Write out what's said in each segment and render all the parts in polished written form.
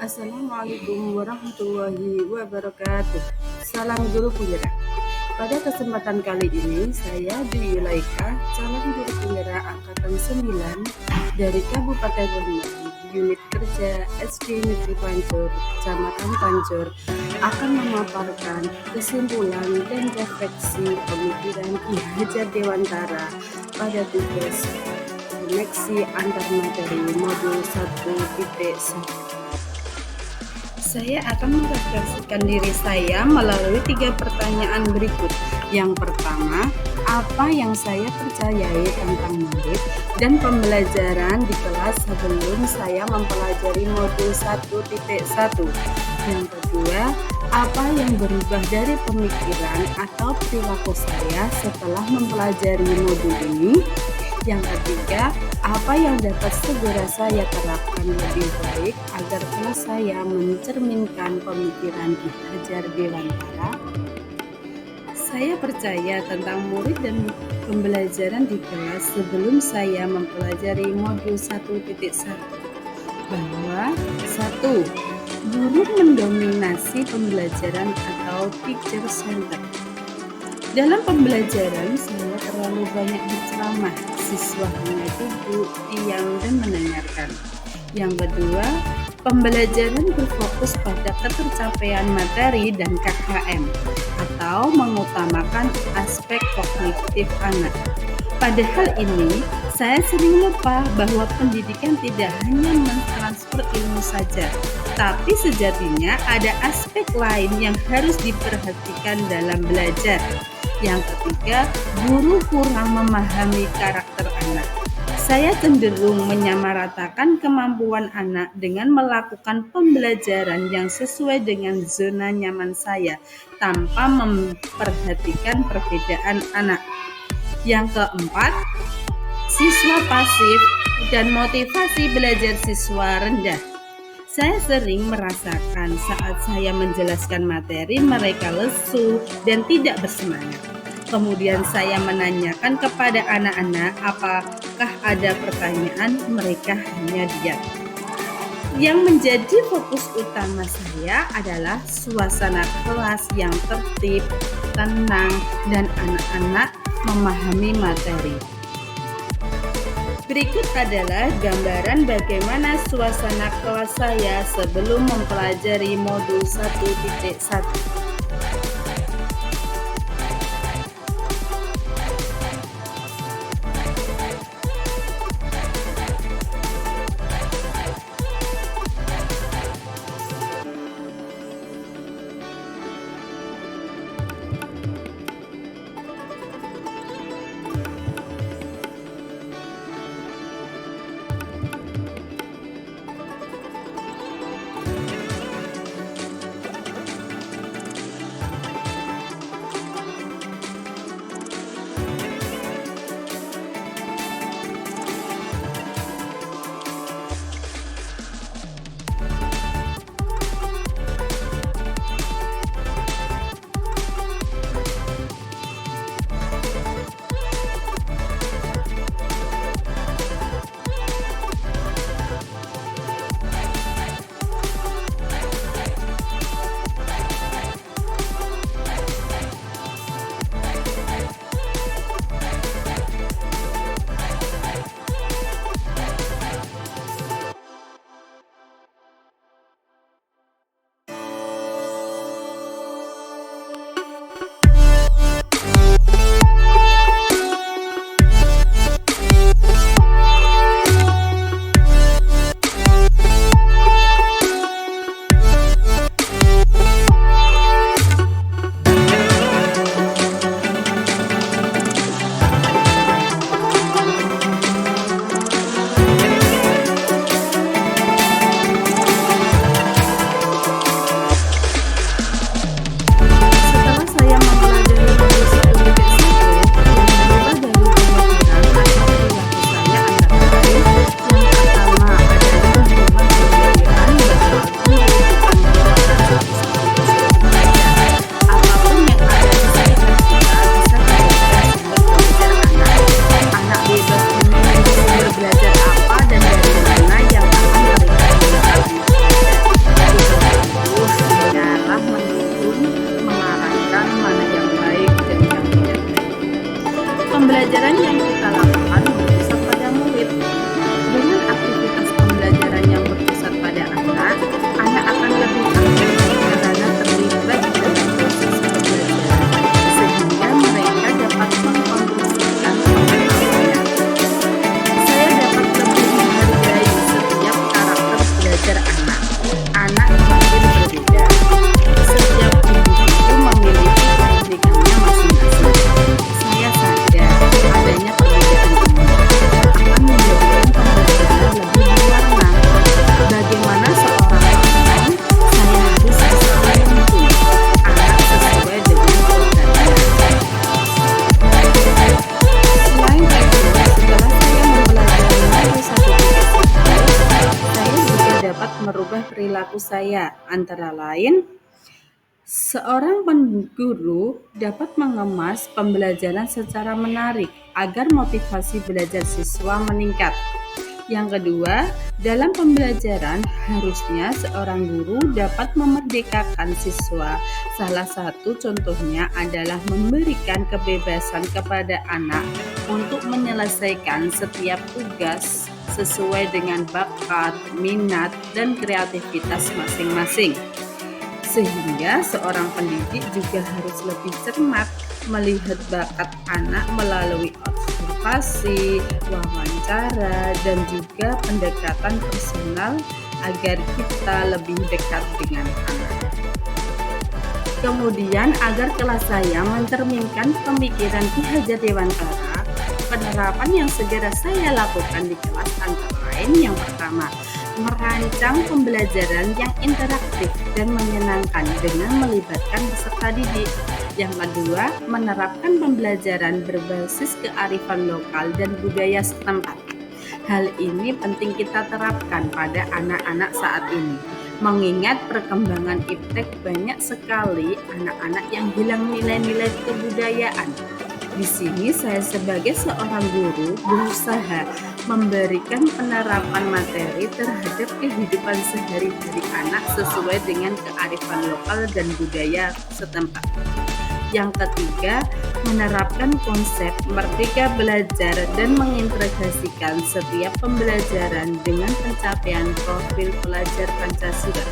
Assalamualaikum warahmatullahi wabarakatuh. Salam guru penggerak. Pada kesempatan kali ini, saya Dwi Yulaika, calon guru penggerak angkatan 9 dari Kabupaten Rembang, unit kerja SD Negeri Pancur, Kecamatan Pancur, akan memaparkan kesimpulan dan refleksi pemikiran Ki Hajar Dewantara pada tugas koneksi antar materi modul 1.1. Saya akan merefleksikan diri saya melalui 3 pertanyaan berikut. Yang pertama, apa yang saya percayai tentang murid dan pembelajaran di kelas sebelum saya mempelajari modul 1.1? Yang kedua, apa yang berubah dari pemikiran atau perilaku saya setelah mempelajari modul ini? Yang ketiga, apa yang dapat segera saya terapkan lebih baik agar kelas saya mencerminkan pemikiran Ki Hajar Dewantara? Saya percaya tentang murid dan pembelajaran di kelas sebelum saya mempelajari modul 1.1 bahwa 1. Guru mendominasi pembelajaran atau teacher center. Dalam pembelajaran, saya terlalu banyak berceramah, siswa hanya duduk, diam, dan mendengarkan. Yang kedua, pembelajaran berfokus pada ketercapaian materi dan KKM, atau mengutamakan aspek kognitif anak. Pada hal ini, saya sering lupa bahwa pendidikan tidak hanya mentransfer ilmu saja, tapi sejatinya ada aspek lain yang harus diperhatikan dalam belajar. Yang ketiga, guru kurang memahami karakter anak. Saya cenderung menyamaratakan kemampuan anak dengan melakukan pembelajaran yang sesuai dengan zona nyaman saya, tanpa memperhatikan perbedaan anak. Yang keempat, siswa pasif dan motivasi belajar siswa rendah. Saya sering merasakan saat saya menjelaskan materi, mereka lesu dan tidak bersemangat. Kemudian saya menanyakan kepada anak-anak apakah ada pertanyaan, mereka hanya diam. Yang menjadi fokus utama saya adalah suasana kelas yang tertib, tenang, dan anak-anak memahami materi. Berikut adalah gambaran bagaimana suasana kelas saya sebelum mempelajari modul 1.1. perilaku saya, antara lain seorang guru dapat mengemas pembelajaran secara menarik agar motivasi belajar siswa meningkat. Yang kedua, dalam pembelajaran harusnya seorang guru dapat memerdekakan siswa. Salah satu contohnya adalah memberikan kebebasan kepada anak untuk menyelesaikan setiap tugas sesuai dengan bakat, minat, dan kreativitas masing-masing. Sehingga seorang pendidik juga harus lebih cermat melihat bakat anak melalui observasi, wawancara, dan juga pendekatan personal agar kita lebih dekat dengan anak. Kemudian agar kelas saya mencerminkan pemikiran Ki Hajar Dewantara, penerapan yang segera saya lakukan di kelas antara lain yang pertama, merancang pembelajaran yang interaktif dan menyenangkan dengan melibatkan peserta didik. Yang kedua, menerapkan pembelajaran berbasis kearifan lokal dan budaya setempat. Hal ini penting kita terapkan pada anak-anak saat ini. Mengingat perkembangan iptek banyak sekali anak-anak yang hilang nilai-nilai kebudayaan. Di sini saya sebagai seorang guru berusaha memberikan penerapan materi terhadap kehidupan sehari-hari anak sesuai dengan kearifan lokal dan budaya setempat. Yang ketiga, menerapkan konsep merdeka belajar dan mengintegrasikan setiap pembelajaran dengan pencapaian profil pelajar Pancasila.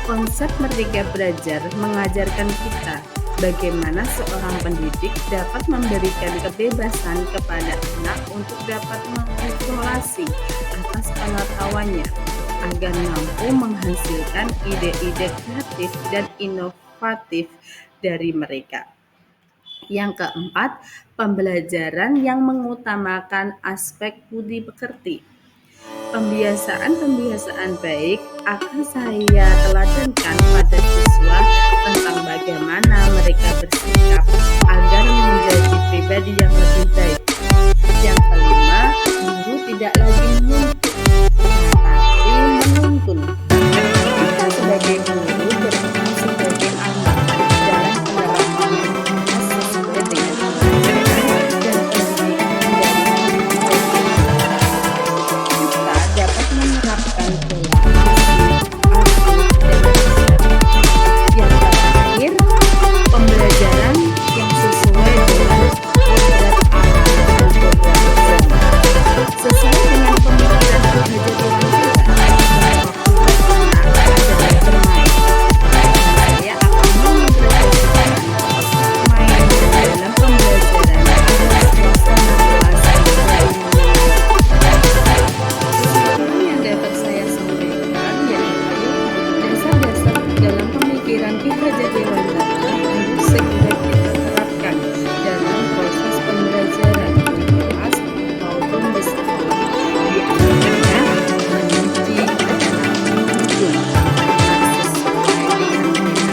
Konsep merdeka belajar mengajarkan kita bagaimana seorang pendidik dapat memberikan kebebasan kepada anak untuk dapat mengeksplorasi atas pengetahuannya agar mampu menghasilkan ide-ide kreatif dan inovatif dari mereka. Yang keempat, pembelajaran yang mengutamakan aspek budi pekerti. Pembiasaan baik akan saya teladankan pada siswa tentang bagaimana mereka bersikap agar menjadi pribadi yang lebih baik. Yang kelima, guru tidak lagi menuntut, tetapi menuntun. Kita sebagai guru berperan sebagai anak dalam penerapan sesuai dengan pembelajaran dan pendidikan kita dapat menerapkan pola asuh dan yang terakhir, pembelajaran yang sesuai dengan kodrat alam dan kodrat zaman. Sesuai dengan pemikiran Ki Hajar Dewantara, bahwa tugas anak adalah bermain. Saya akan mengintegrasikan bermain dalam pembelajaran agar suasana kelas menjadi sesuatu yang dapat saya sampaikan yaitu dasar-dasar dalam pemikiran Ki Hajar Dewantara harus segera kita terapkan dalam proses pembelajaran di kelas maupun di sekolah. Di antaranya menguji adalah menuntun sesuai dengan minat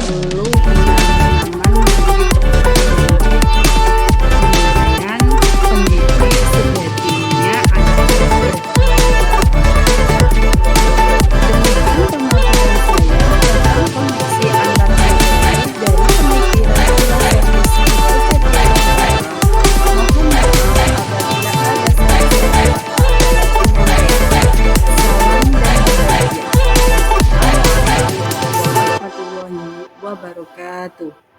perlu pengalaman dengan pendidik sejatinya adalah demikian pemaparan saya tentang koneksi antar materi dari pemikiran filosofis Ki Hajar Dewantara. Mohon maaf apabila ada salah-salah kata dalam penyampaian. Salam dan bahagia. Assalamualaikum warahmatullahi wabarakatuh.